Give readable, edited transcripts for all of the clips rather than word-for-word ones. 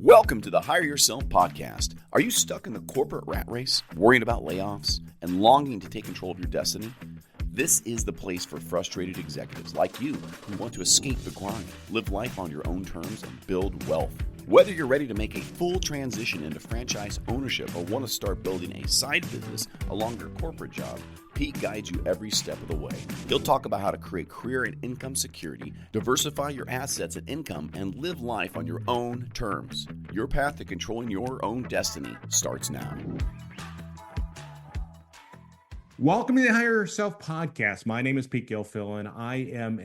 Welcome to the Hire Yourself podcast. Are you stuck in the corporate rat race, worrying about layoffs, and longing to take control of your destiny? This is the place for frustrated executives like you who want to escape the grind, live life on your own terms, and build wealth. Whether you're ready to make a full transition into franchise ownership or want to start building a side business along your corporate job, Pete guides you every step of the way. He'll talk about how to create career and income security, diversify your assets and income, and live life on your own terms. Your path to controlling your own destiny starts now. Welcome to the Hire Yourself podcast. My name is Pete Gilfill, and I am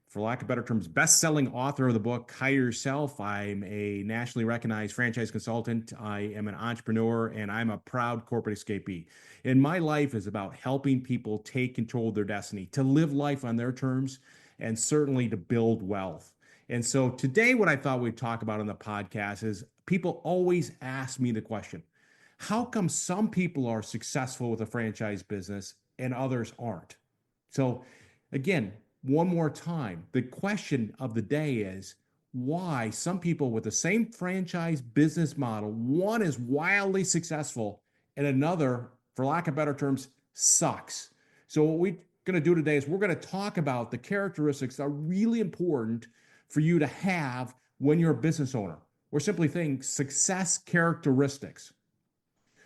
for lack of better terms, best-selling author of the book, Hire Yourself. I'm a nationally recognized franchise consultant. I am an entrepreneur, and I'm a proud corporate escapee. And my life is about helping people take control of their destiny, to live life on their terms, and certainly to build wealth. And so today, what I thought we'd talk about on the podcast is people always ask me the question, how come some people are successful with a franchise business and others aren't? So again, one more time, the question of the day is why some people with the same franchise business model, one is wildly successful and another, for lack of better terms, sucks. So what we're going to do today is we're going to talk about the characteristics that are really important for you to have when you're a business owner. We're simply saying success characteristics.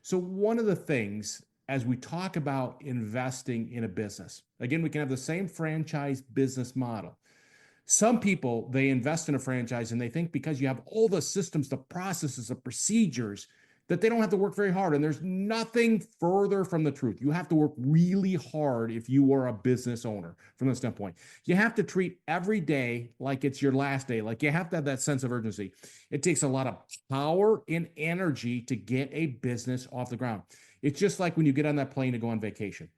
So one of the things as we talk about investing in a business, again, we can have the same franchise business model. Some people, they invest in a franchise and they think because you have all the systems, the processes, the procedures, that they don't have to work very hard. And there's nothing further from the truth. You have to work really hard if you are a business owner from this standpoint. You have to treat every day like it's your last day. Like you have to have that sense of urgency. It takes a lot of power and energy to get a business off the ground. It's just like when you get on that plane to go on vacation.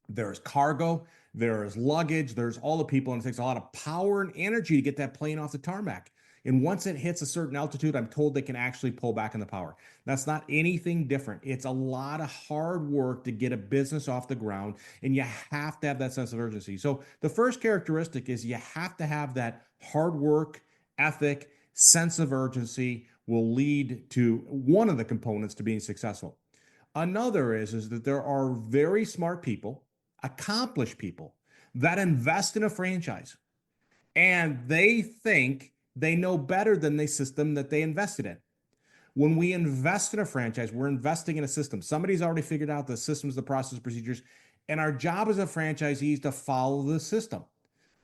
There's cargo, there's luggage, there's all the people, and it takes a lot of power and energy to get that plane off the tarmac. And once it hits a certain altitude, I'm told they can actually pull back on the power. That's not anything different. It's a lot of hard work to get a business off the ground, and you have to have that sense of urgency. So the first characteristic is you have to have that hard work, ethic, sense of urgency will lead to one of the components to being successful. Another is that there are very smart people, accomplished people that invest in a franchise, and they think they know better than the system that they invested in. When we invest in a franchise, we're investing in a system. Somebody's already figured out the systems, the process, procedures, and our job as a franchisee is to follow the system.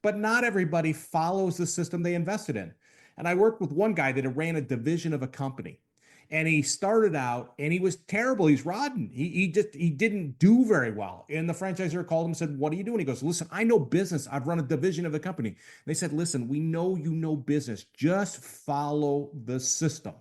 But not everybody follows the system they invested in. And I worked with one guy that ran a division of a company. And he started out and he was terrible. He's rotten. He didn't do very well. And the franchisor called him and said, "What are you doing?" He goes, "Listen, I know business. I've run a division of the company." And they said, "Listen, we know you know business. Just follow the system."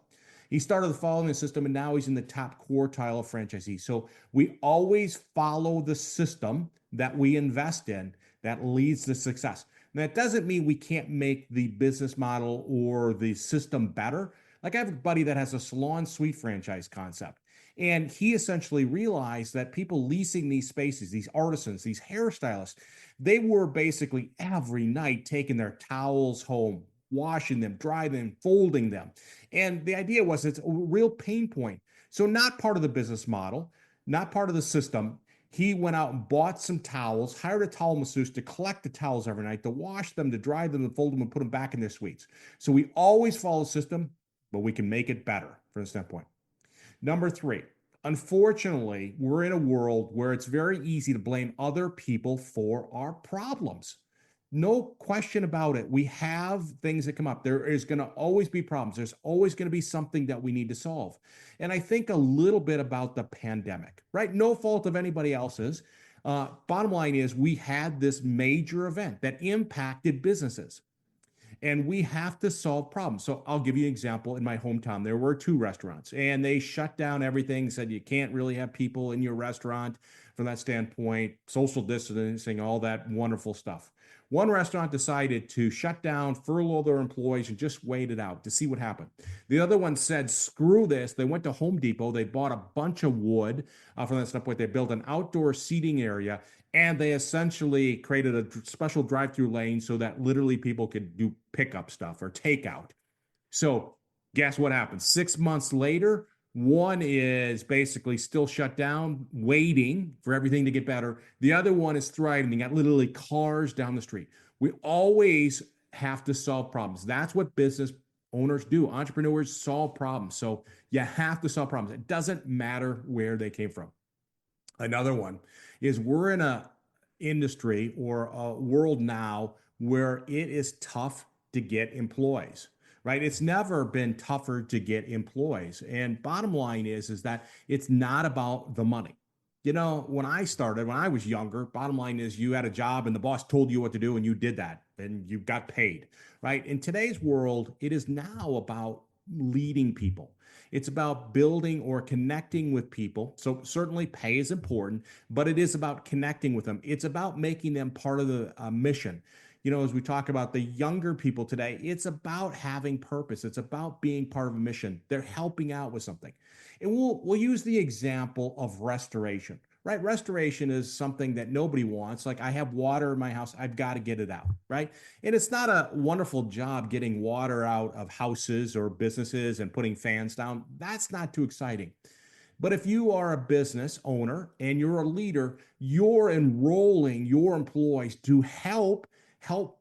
He started following the system and now he's in the top quartile of franchisees. So we always follow the system that we invest in that leads to success. And that doesn't mean we can't make the business model or the system better. Like I have a buddy that has a salon suite franchise concept. And he essentially realized that people leasing these spaces, these artisans, these hairstylists, they were basically every night taking their towels home, washing them, drying them, folding them. And the idea was it's a real pain point. So not part of the business model, not part of the system. He went out and bought some towels, hired a towel masseuse to collect the towels every night, to wash them, to dry them, to fold them, and put them back in their suites. So we always follow the system, but we can make it better from the standpoint. Number three, unfortunately, we're in a world where it's very easy to blame other people for our problems. No question about it. We have things that come up. There is going to always be problems. There's always going to be something that we need to solve. And I think a little bit about the pandemic, right? No fault of anybody else's. Bottom line is we had this major event that impacted businesses. And we have to solve problems. So I'll give you an example. In my hometown, there were 2 restaurants and they shut down everything, said you can't really have people in your restaurant from that standpoint, social distancing, all that wonderful stuff. One restaurant decided to shut down, furlough their employees, and just wait it out to see what happened. The other one said, screw this. They went to Home Depot. They bought a bunch of wood from that standpoint. They built an outdoor seating area, and they essentially created a special drive-through lane so that literally people could do pickup stuff or takeout. So Guess what happens? 6 months later, one is basically still shut down, waiting for everything to get better. The other one is thriving. They got literally cars down the street. We always have to solve problems. That's what business owners do. Entrepreneurs solve problems. So you have to solve problems. It doesn't matter where they came from. Another one is we're in a industry or a world now where it is tough to get employees, right? It's never been tougher to get employees. And bottom line is that it's not about the money. You know, when I started, when I was younger, bottom line is you had a job and the boss told you what to do and you did that and you got paid, right? In today's world, it is now about leading people. It's about building or connecting with people. So certainly pay is important, but it is about connecting with them. It's about making them part of the mission. You know, as we talk about the younger people today, it's about having purpose. It's about being part of a mission. They're helping out with something. And we'll use the example of restoration, right? Restoration is something that nobody wants. Like I have water in my house, I've got to get it out, right? And it's not a wonderful job getting water out of houses or businesses and putting fans down. That's not too exciting. But if you are a business owner and you're a leader, you're enrolling your employees to help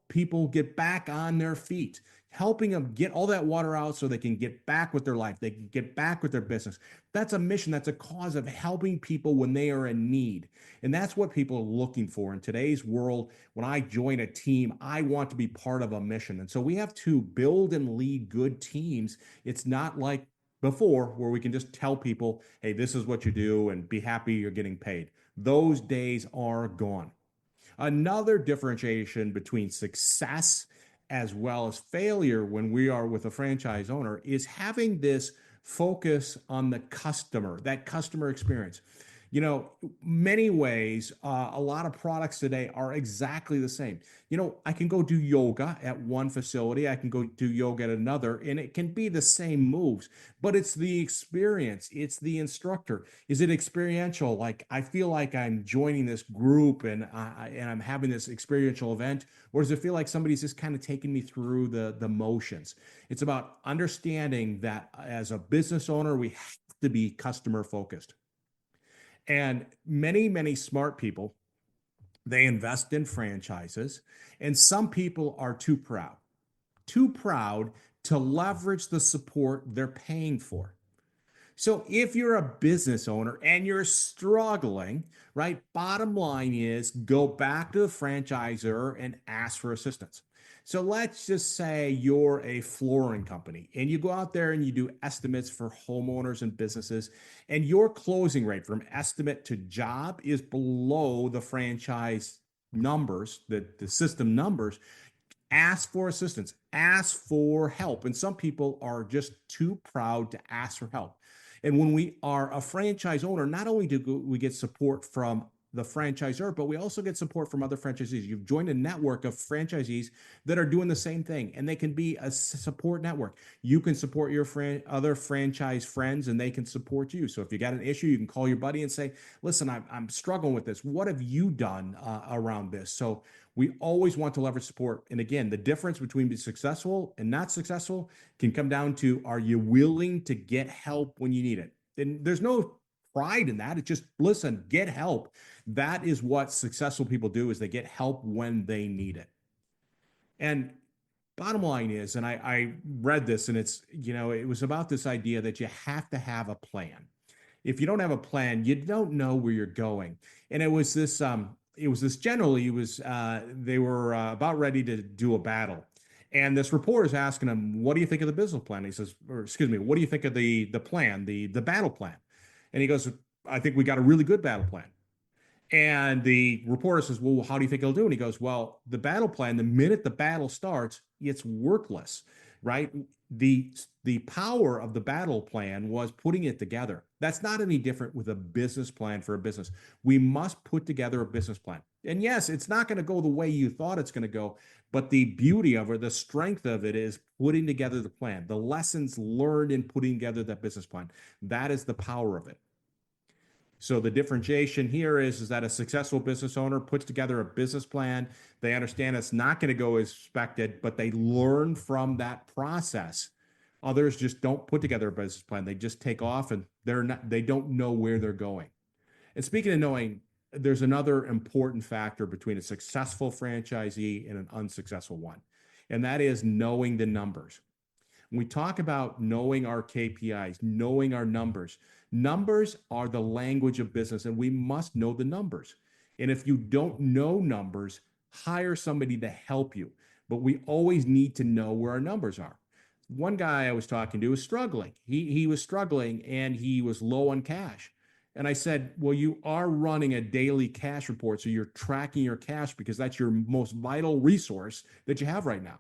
people get back on their feet, helping them get all that water out so they can get back with their life, they can get back with their business. That's a mission, that's a cause of helping people when they are in need. And that's what people are looking for in today's world. When I join a team, I want to be part of a mission. And so we have to build and lead good teams. It's not like before where we can just tell people, hey, this is what you do and be happy you're getting paid. Those days are gone. Another differentiation between success as well as failure when we are with a franchise owner is having this focus on the customer, that customer experience. You know, many ways, a lot of products today are exactly the same. You know, I can go do yoga at one facility, I can go do yoga at another, and it can be the same moves, but it's the experience, it's the instructor. Is it experiential? Like I feel like I'm joining this group and I'm having this experiential event, or does it feel like somebody's just kind of taking me through the motions? It's about understanding that as a business owner, we have to be customer focused. And many smart people, they invest in franchises, and some people are too proud to leverage the support they're paying for. So if you're a business owner and you're struggling, right, bottom line is go back to the franchisor and ask for assistance. So let's just say you're a flooring company and you go out there and you do estimates for homeowners and businesses, and your closing rate from estimate to job is below the franchise numbers, the system numbers. Ask for assistance, ask for help. And some people are just too proud to ask for help. And when we are a franchise owner, not only do we get support from the franchisor, but we also get support from other franchisees. You've joined a network of franchisees that are doing the same thing, and they can be a support network. You can support your other franchise friends, and they can support you. So if you got an issue, you can call your buddy and say, listen, I'm struggling with this. What have you done around this? So we always want to leverage support. And again, the difference between being successful and not successful can come down to, are you willing to get help when you need it? And there's no pride in that. It's just, listen, get help. That is what successful people do, is they get help when they need it. And bottom line is, and I read this and it's, you know, it was about this idea that you have to have a plan. If you don't have a plan, you don't know where you're going. And it was this general, they were about ready to do a battle. And this reporter is asking him, what do you think of the business plan? He says, or excuse me, what do you think of the plan, the battle plan? And he goes, I think we got a really good battle plan. And the reporter says, well, how do you think he'll do? And he goes, well, the battle plan, the minute the battle starts, it's worthless, right? The power of the battle plan was putting it together. That's not any different with a business plan for a business. We must put together a business plan. And yes, it's not going to go the way you thought it's going to go, but the beauty of it, the strength of it is putting together the plan, the lessons learned in putting together that business plan. That is the power of it. So the differentiation here is that a successful business owner puts together a business plan. They understand it's not going to go as expected, but they learn from that process Others just don't put together a business plan. They just take off and they don't know where they're going. And speaking of knowing, there's another important factor between a successful franchisee and an unsuccessful one, and that is knowing the numbers. When we talk about knowing our KPIs, knowing our numbers are the language of business, and we must know the numbers. And if you don't know numbers, hire somebody to help you. But we always need to know where our numbers are. One guy I was talking to was struggling. He was struggling and he was low on cash. And I said, well, you are running a daily cash report, so you're tracking your cash because that's your most vital resource that you have right now.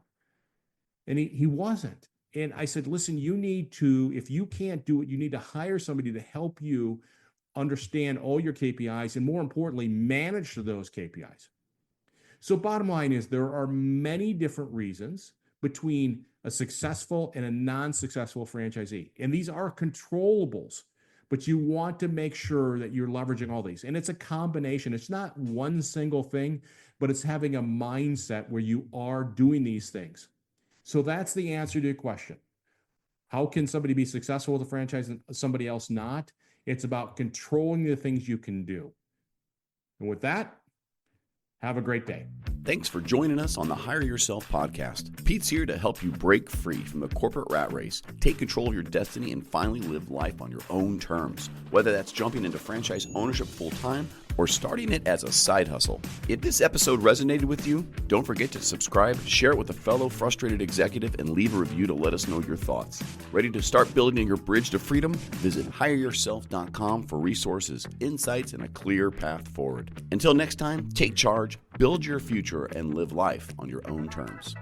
And he wasn't. And I said, listen, you need to, if you can't do it, you need to hire somebody to help you understand all your KPIs and, more importantly, manage those KPIs. So bottom line is there are many different reasons between a successful and a non-successful franchisee. And these are controllables, but you want to make sure that you're leveraging all these. And it's a combination. It's not one single thing, but it's having a mindset where you are doing these things. So that's the answer to your question. How can somebody be successful with a franchise and somebody else not? It's about controlling the things you can do. And with that, have a great day. Thanks for joining us on the Hire Yourself podcast. Pete's here to help you break free from the corporate rat race, take control of your destiny, and finally live life on your own terms. Whether that's jumping into franchise ownership full-time or starting it as a side hustle. If this episode resonated with you, don't forget to subscribe, share it with a fellow frustrated executive, and leave a review to let us know your thoughts. Ready to start building your bridge to freedom? Visit hireyourself.com for resources, insights, and a clear path forward. Until next time, take charge, build your future, and live life on your own terms.